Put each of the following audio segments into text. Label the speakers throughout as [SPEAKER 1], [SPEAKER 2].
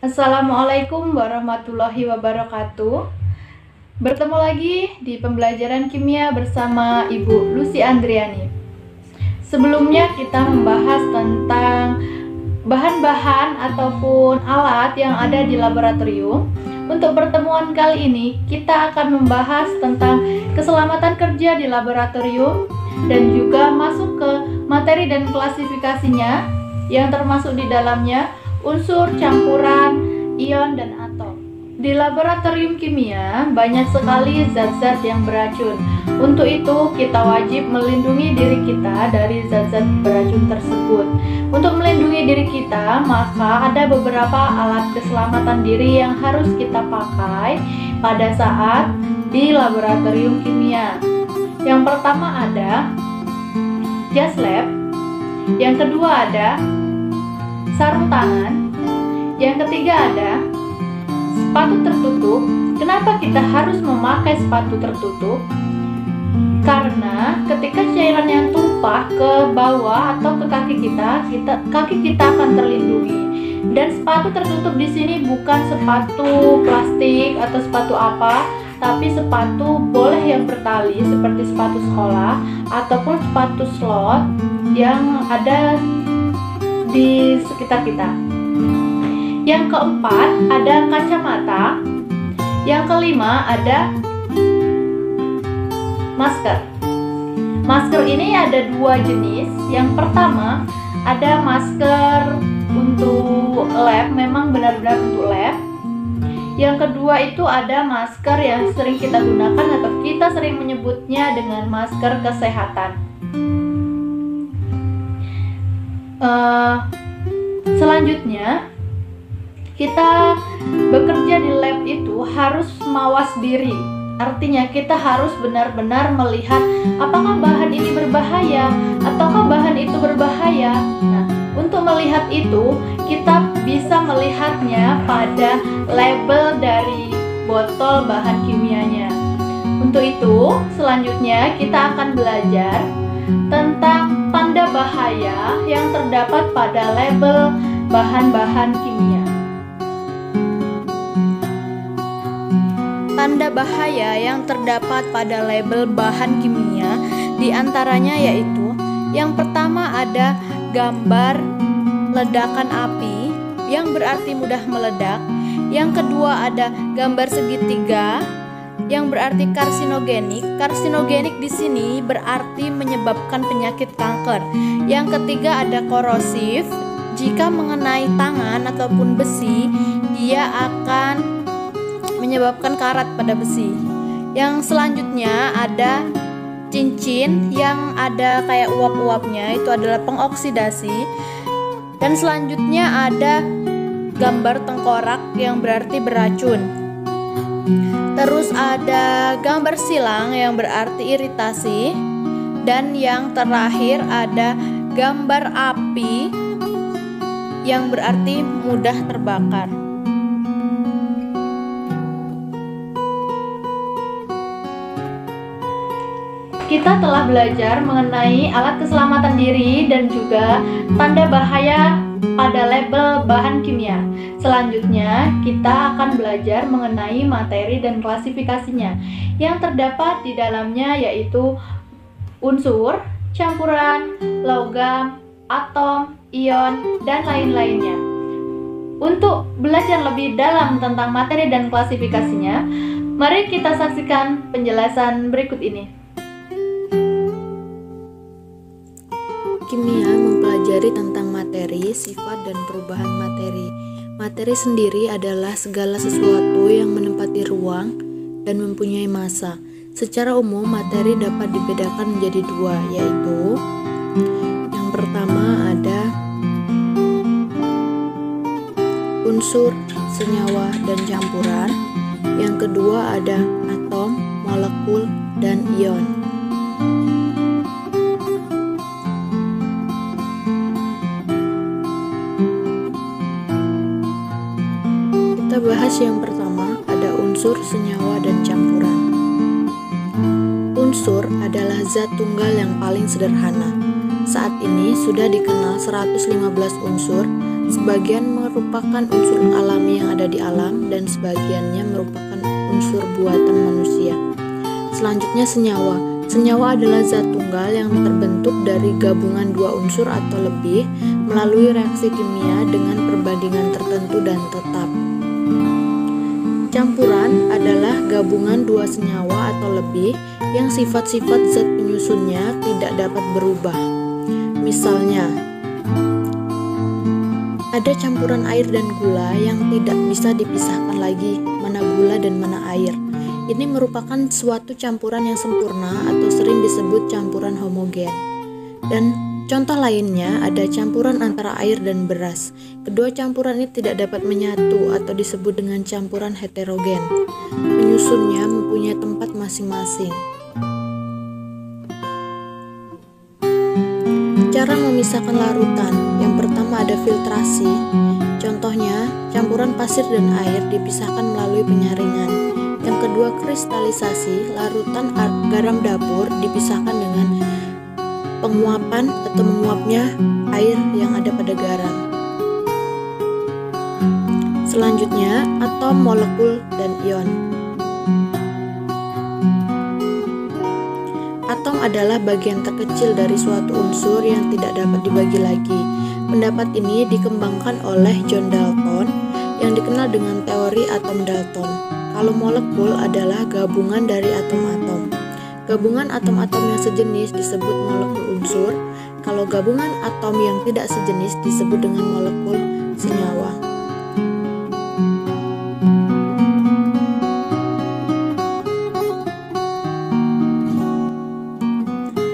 [SPEAKER 1] Assalamualaikum warahmatullahi wabarakatuh. Bertemu lagi di pembelajaran kimia bersama Ibu Lucy Andriani. Sebelumnya kita membahas tentang bahan-bahan ataupun alat yang ada di laboratorium. Untuk pertemuan kali ini kita akan membahas tentang keselamatan kerja di laboratorium dan juga masuk ke materi dan klasifikasinya yang termasuk di dalamnya unsur, campuran, ion, dan atom. Di laboratorium kimia banyak sekali zat-zat yang beracun. Untuk itu kita wajib melindungi diri kita dari zat-zat beracun tersebut. Untuk melindungi diri kita, maka ada beberapa alat keselamatan diri yang harus kita pakai pada saat di laboratorium kimia. Yang pertama ada jas lab, yang kedua ada sarung tangan, yang ketiga ada sepatu tertutup. Kenapa kita harus memakai sepatu tertutup? Karena ketika cairan yang tumpah ke bawah atau ke kaki kita akan terlindungi. Dan sepatu tertutup di sini bukan sepatu plastik atau sepatu apa, tapi sepatu boleh yang bertali seperti sepatu sekolah ataupun sepatu slot yang ada di sekitar kita. Yang keempat ada kacamata. Yang kelima ada masker. Masker ini ada dua jenis. Yang pertama ada masker untuk lab, memang benar-benar untuk lab. Yang kedua itu ada masker yang sering kita gunakan atau kita sering menyebutnya dengan masker kesehatan. Selanjutnya kita bekerja di lab itu harus mawas diri. Artinya kita harus benar-benar melihat apakah bahan ini berbahaya ataukah bahan itu berbahaya. Nah, untuk melihat itu kita bisa melihatnya pada label dari botol bahan kimianya. Untuk itu selanjutnya kita akan belajar tentang tanda bahaya yang terdapat pada label bahan-bahan kimia. Tanda bahaya yang terdapat pada label bahan kimia diantaranya yaitu yang pertama ada gambar ledakan api yang berarti mudah meledak. Yang kedua ada gambar segitiga yang berarti karsinogenik. Karsinogenik di sini berarti menyebabkan penyakit kanker. Yang ketiga ada korosif. Jika mengenai tangan ataupun besi, dia akan menyebabkan karat pada besi. Yang selanjutnya ada cincin yang ada kayak uap-uapnya, itu adalah pengoksidasi. Dan selanjutnya ada gambar tengkorak yang berarti beracun. Terus ada gambar silang yang berarti iritasi. Dan yang terakhir ada gambar api yang berarti mudah terbakar. Kita telah belajar mengenai alat keselamatan diri dan juga tanda bahaya pada label bahan kimia. Selanjutnya, kita akan belajar mengenai materi dan klasifikasinya yang terdapat di dalamnya yaitu unsur, campuran, logam, atom, ion, dan lain-lainnya. Untuk belajar lebih dalam tentang materi dan klasifikasinya, mari kita saksikan penjelasan berikut ini.
[SPEAKER 2] Kimia mempelajari tentang materi, sifat, dan perubahan materi. Materi sendiri adalah segala sesuatu yang menempati ruang dan mempunyai massa. Secara umum, materi dapat dibedakan menjadi dua, yaitu yang pertama ada unsur, senyawa, dan campuran. Yang kedua ada atom, molekul, dan ion. Kita bahas yang pertama, ada unsur, senyawa, dan campuran. Unsur adalah zat tunggal yang paling sederhana. Saat ini sudah dikenal 115 unsur, sebagian merupakan unsur alami yang ada di alam dan sebagiannya merupakan unsur buatan manusia. Selanjutnya senyawa. Senyawa adalah zat tunggal yang terbentuk dari gabungan dua unsur atau lebih melalui reaksi kimia dengan perbandingan tertentu dan tetap. Campuran adalah gabungan dua senyawa atau lebih yang sifat-sifat zat penyusunnya tidak dapat berubah. Misalnya, ada campuran air dan gula yang tidak bisa dipisahkan lagi, mana gula dan mana air. Ini merupakan suatu campuran yang sempurna atau sering disebut campuran homogen. Dan contoh lainnya ada campuran antara air dan beras. Kedua campuran ini tidak dapat menyatu atau disebut dengan campuran heterogen. Penyusunnya mempunyai tempat masing-masing. Cara memisahkan larutan. Yang pertama ada filtrasi. Contohnya, campuran pasir dan air dipisahkan melalui penyaringan. Yang kedua, kristalisasi. Larutan garam dapur dipisahkan dengan penguapan atau menguapnya air yang ada pada garam. Selanjutnya, atom, molekul, dan ion. Atom adalah bagian terkecil dari suatu unsur yang tidak dapat dibagi lagi. Pendapat ini dikembangkan oleh John Dalton yang dikenal dengan teori atom Dalton. Kalau molekul adalah gabungan dari atom-atom. Gabungan atom-atom yang sejenis disebut molekul unsur. Kalau gabungan atom yang tidak sejenis disebut dengan molekul senyawa.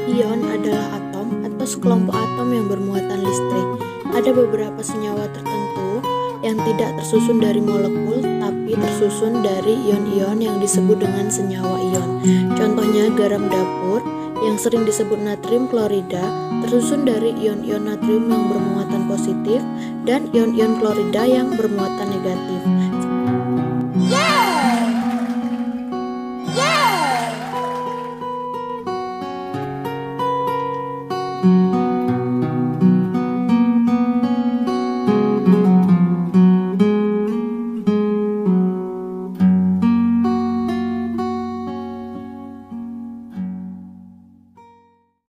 [SPEAKER 2] Ion adalah atom atau sekelompok atom yang bermuatan listrik. Ada beberapa senyawa tertentu yang tidak tersusun dari molekul tapi tersusun dari ion-ion yang disebut dengan senyawa ion. Contohnya garam dapur yang sering disebut natrium klorida tersusun dari ion-ion natrium yang bermuatan positif dan ion-ion klorida yang bermuatan negatif.